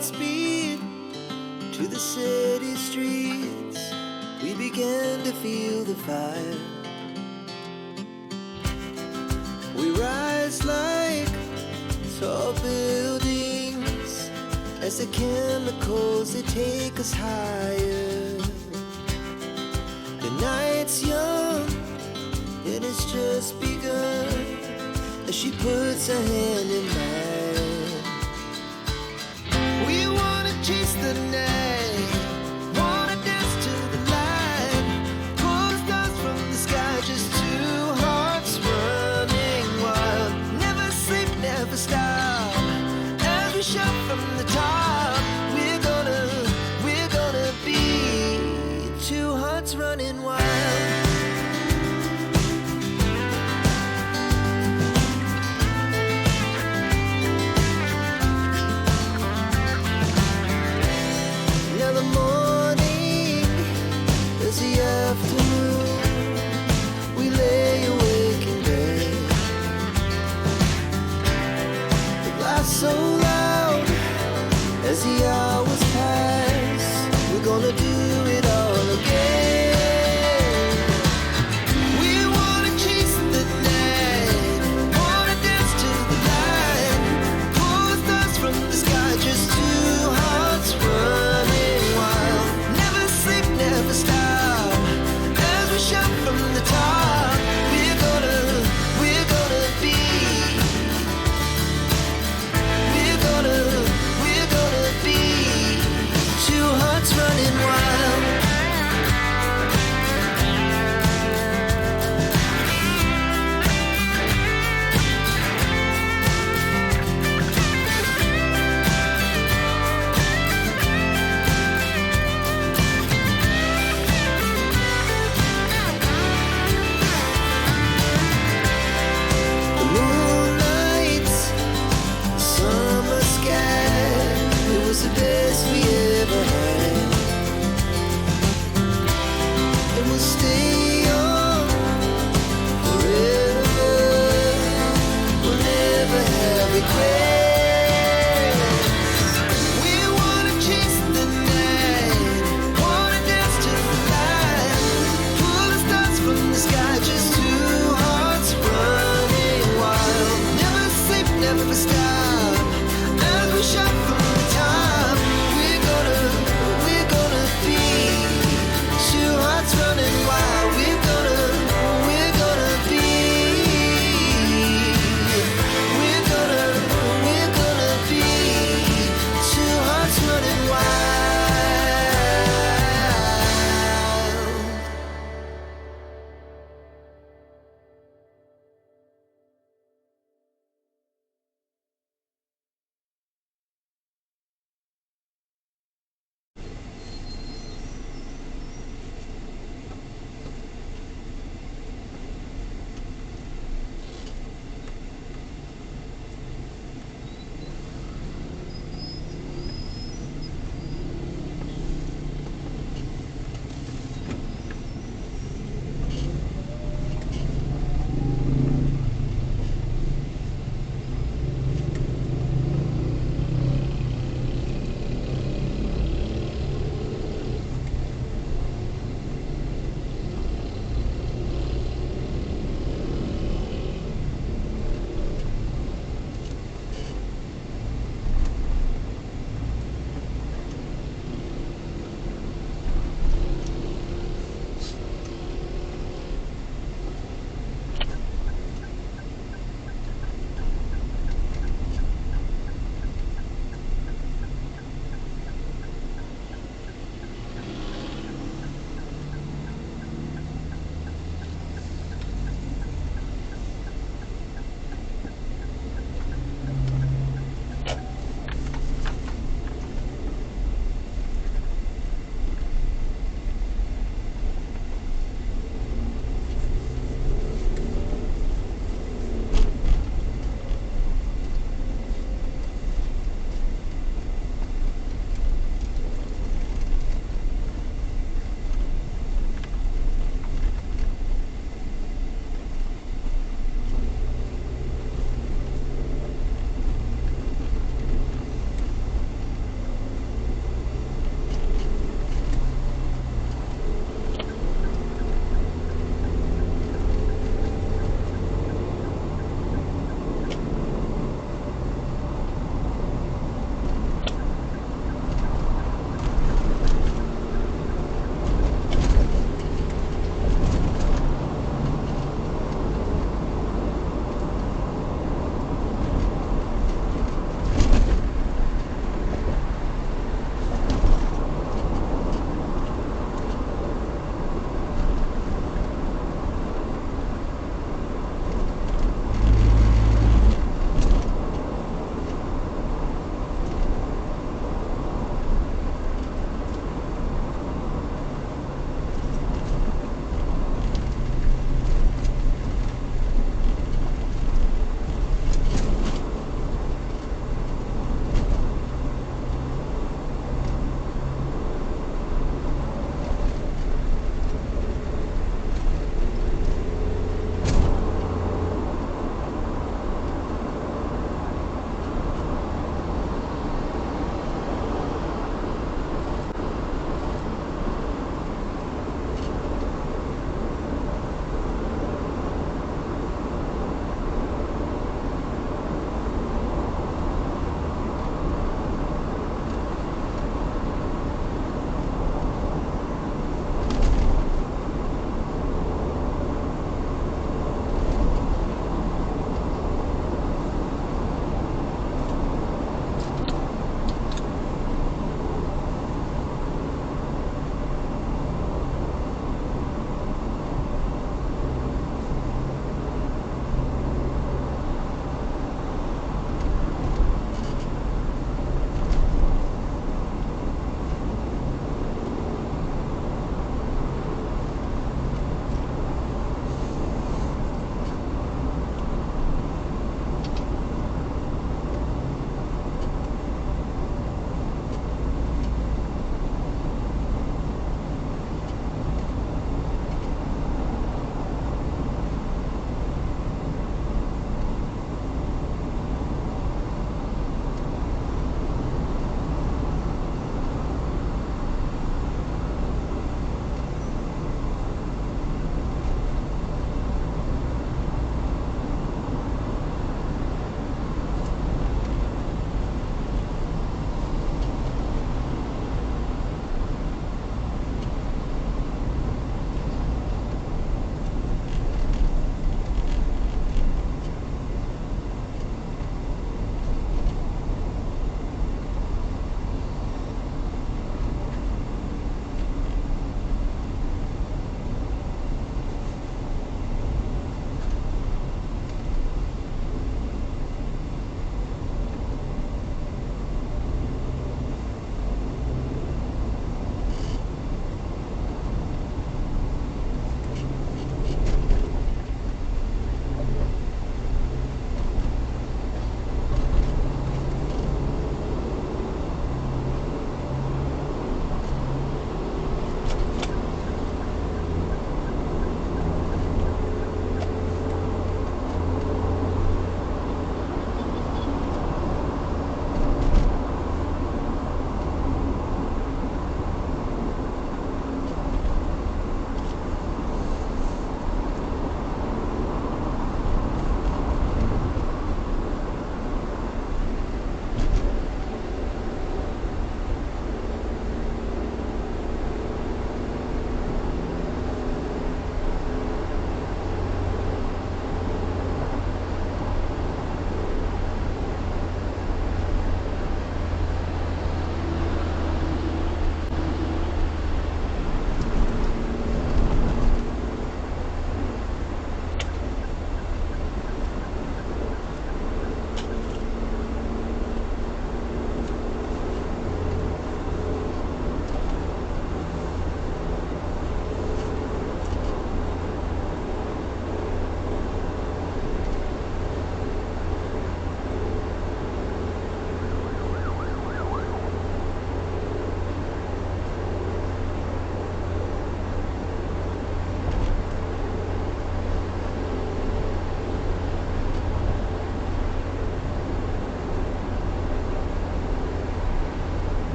Godspeed to the city streets. We began to feel the fire. We rise like tall buildings as the chemicals, they take us higher. The night's young and it's just begun as she puts her hand in mine. We wanna chase the night, wanna dance to the light, pull the stars from the sky, just two hearts running wild. Never sleep, never stop, as we shout from the top. We're gonna be two hearts running wild. The morning is the afternoon. We lay awake in bed. The laughs so loud as the hours pass. We're gonna do it all again. We wanna chase the night, wanna dance to the light, pull the stars from the sky, just two hearts running. Never stop, as we shout from the top. We're gonna be, we're gonna be two hearts running wild. The best we ever had, and we'll stay on forever. We'll never have regrets. We wanna chase the night, wanna dance to the light, pull the stars from the sky, just two hearts running wild. Never sleep, never stop.